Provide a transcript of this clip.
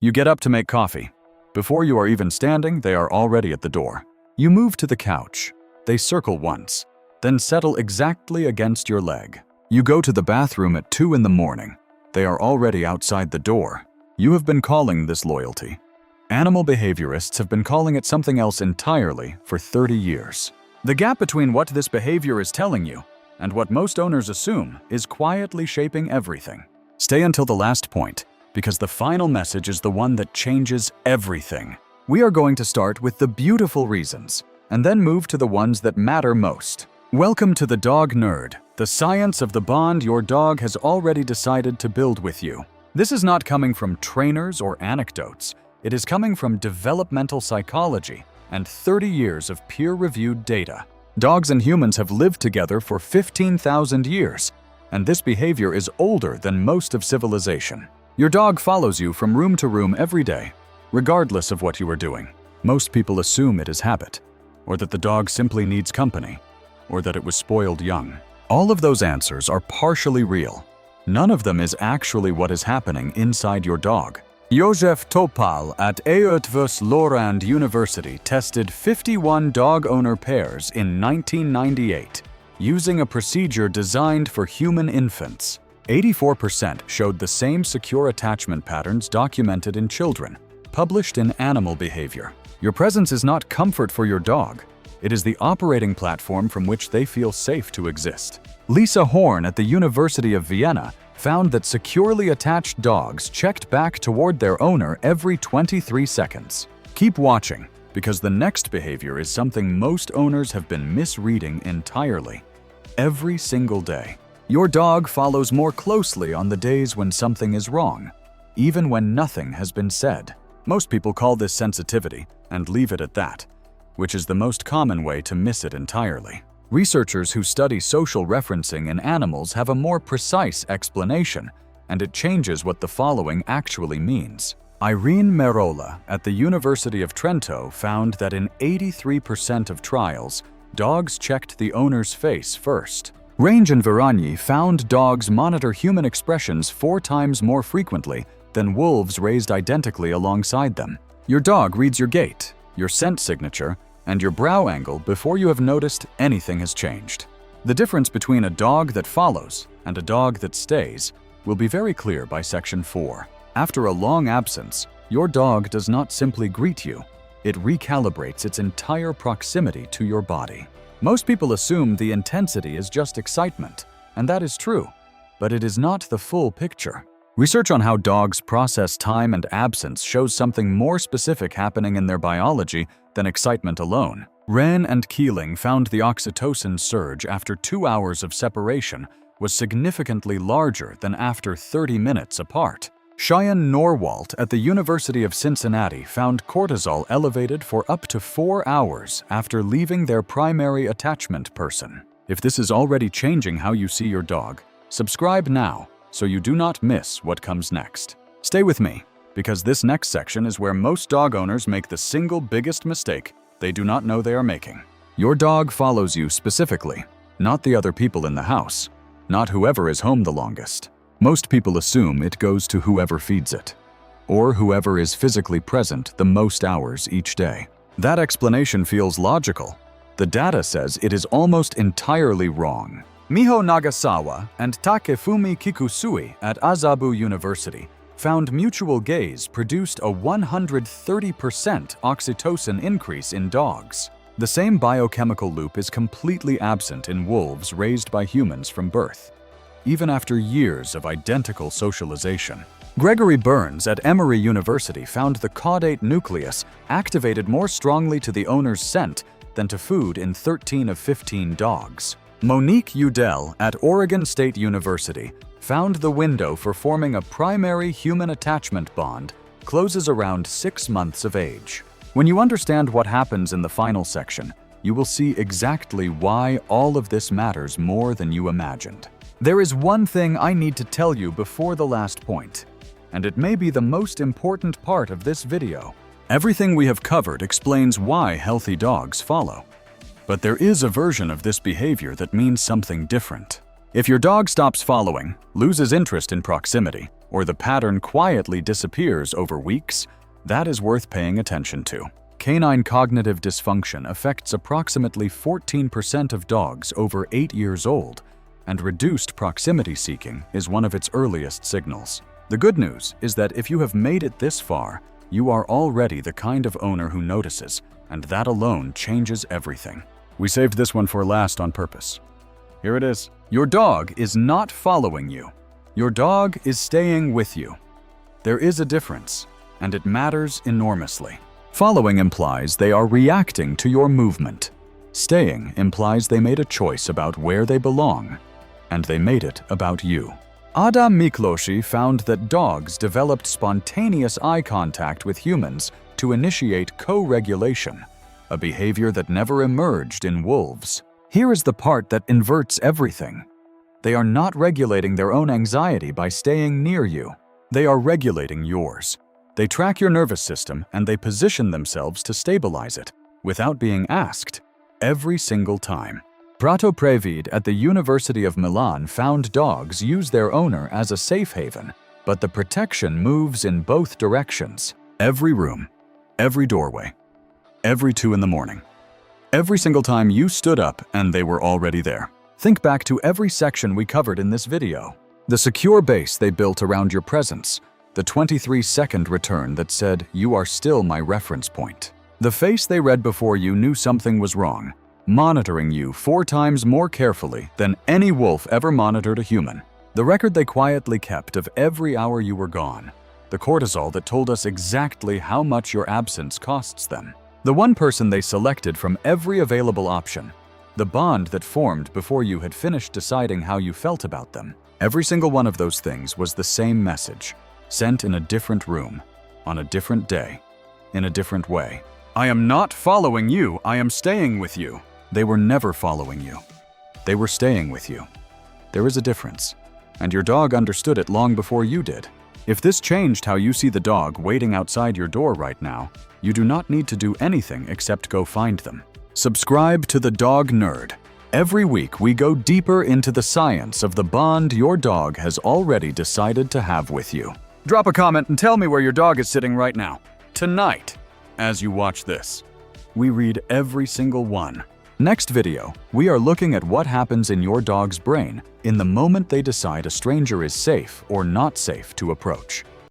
You get up to make coffee. Before you are even standing, they are already at the door. You move to the couch. They circle once, then settle exactly against your leg. You go to the bathroom at 2 in the morning. They are already outside the door. You have been calling this loyalty. Animal behaviorists have been calling it something else entirely for 30 years. The gap between what this behavior is telling you and what most owners assume is quietly shaping everything. Stay until the last point, because the final message is the one that changes everything. We are going to start with the beautiful reasons, and then move to the ones that matter most. Welcome to the Dog Nerd, the science of the bond your dog has already decided to build with you. This is not coming from trainers or anecdotes. It is coming from developmental psychology and 30 years of peer-reviewed data. Dogs and humans have lived together for 15,000 years, and this behavior is older than most of civilization. Your dog follows you from room to room every day, regardless of what you are doing. Most people assume it is habit, or that the dog simply needs company, or that it was spoiled young. All of those answers are partially real. None of them is actually what is happening inside your dog. Józef Topal at Eötvös-Loránd University tested 51 dog-owner pairs in 1998 using a procedure designed for human infants. 84% showed the same secure attachment patterns documented in children, published in Animal Behavior. Your presence is not comfort for your dog. It is the operating platform from which they feel safe to exist. Lisa Horn at the University of Vienna found that securely attached dogs checked back toward their owner every 23 seconds. Keep watching, because the next behavior is something most owners have been misreading entirely. Every single day, your dog follows more closely on the days when something is wrong, even when nothing has been said. Most people call this sensitivity and leave it at that, which is the most common way to miss it entirely. Researchers who study social referencing in animals have a more precise explanation, and it changes what the following actually means. Irene Merola at the University of Trento found that in 83% of trials, dogs checked the owner's face first. Range and Viragni found dogs monitor human expressions 4 times more frequently than wolves raised identically alongside them. Your dog reads your gait, your scent signature, and your brow angle before you have noticed anything has changed. The difference between a dog that follows and a dog that stays will be very clear by section 4. After a long absence, your dog does not simply greet you, it recalibrates its entire proximity to your body. Most people assume the intensity is just excitement, and that is true, but it is not the full picture. Research on how dogs process time and absence shows something more specific happening in their biology than excitement alone. Wren and Keeling found the oxytocin surge after 2 hours of separation was significantly larger than after 30 minutes apart. Cheyenne Norwalt at the University of Cincinnati found cortisol elevated for up to 4 hours after leaving their primary attachment person. If this is already changing how you see your dog, subscribe now so you do not miss what comes next. Stay with me, because this next section is where most dog owners make the single biggest mistake they do not know they are making. Your dog follows you specifically, not the other people in the house, not whoever is home the longest. Most people assume it goes to whoever feeds it, or whoever is physically present the most hours each day. That explanation feels logical. The data says it is almost entirely wrong. Miho Nagasawa and Takefumi Kikusui at Azabu University found mutual gaze produced a 130% oxytocin increase in dogs. The same biochemical loop is completely absent in wolves raised by humans from birth, even after years of identical socialization. Gregory Burns at Emory University found the caudate nucleus activated more strongly to the owner's scent than to food in 13 of 15 dogs. Monique Udell at Oregon State University found the window for forming a primary human attachment bond closes around 6 months of age. When you understand what happens in the final section, you will see exactly why all of this matters more than you imagined. There is one thing I need to tell you before the last point, and it may be the most important part of this video. Everything we have covered explains why healthy dogs follow. But there is a version of this behavior that means something different. If your dog stops following, loses interest in proximity, or the pattern quietly disappears over weeks, that is worth paying attention to. Canine cognitive dysfunction affects approximately 14% of dogs over 8 years old, and reduced proximity seeking is one of its earliest signals. The good news is that if you have made it this far, you are already the kind of owner who notices, and that alone changes everything. We saved this one for last on purpose. Here it is. Your dog is not following you. Your dog is staying with you. There is a difference, and it matters enormously. Following implies they are reacting to your movement. Staying implies they made a choice about where they belong, and they made it about you. Adam Mikloshi found that dogs developed spontaneous eye contact with humans to initiate co-regulation, a behavior that never emerged in wolves. Here is the part that inverts everything. They are not regulating their own anxiety by staying near you. They are regulating yours. They track your nervous system and they position themselves to stabilize it, without being asked, every single time. Prato Previd at the University of Milan found dogs use their owner as a safe haven, but the protection moves in both directions. Every room, every doorway, every 2 in the morning. Every single time you stood up and they were already there. Think back to every section we covered in this video. The secure base they built around your presence, the 23-second return that said, "You are still my reference point." The face they read before you knew something was wrong, monitoring you 4 times more carefully than any wolf ever monitored a human. The record they quietly kept of every hour you were gone. The cortisol that told us exactly how much your absence costs them. The one person they selected from every available option. The bond that formed before you had finished deciding how you felt about them. Every single one of those things was the same message, sent in a different room, on a different day, in a different way. I am not following you, I am staying with you. They were never following you. They were staying with you. There is a difference, and your dog understood it long before you did. If this changed how you see the dog waiting outside your door right now, you do not need to do anything except go find them. Subscribe to The Dog Nerd. Every week we go deeper into the science of the bond your dog has already decided to have with you. Drop a comment and tell me where your dog is sitting right now, tonight, as you watch this. We read every single one. Next video, we are looking at what happens in your dog's brain in the moment they decide a stranger is safe or not safe to approach.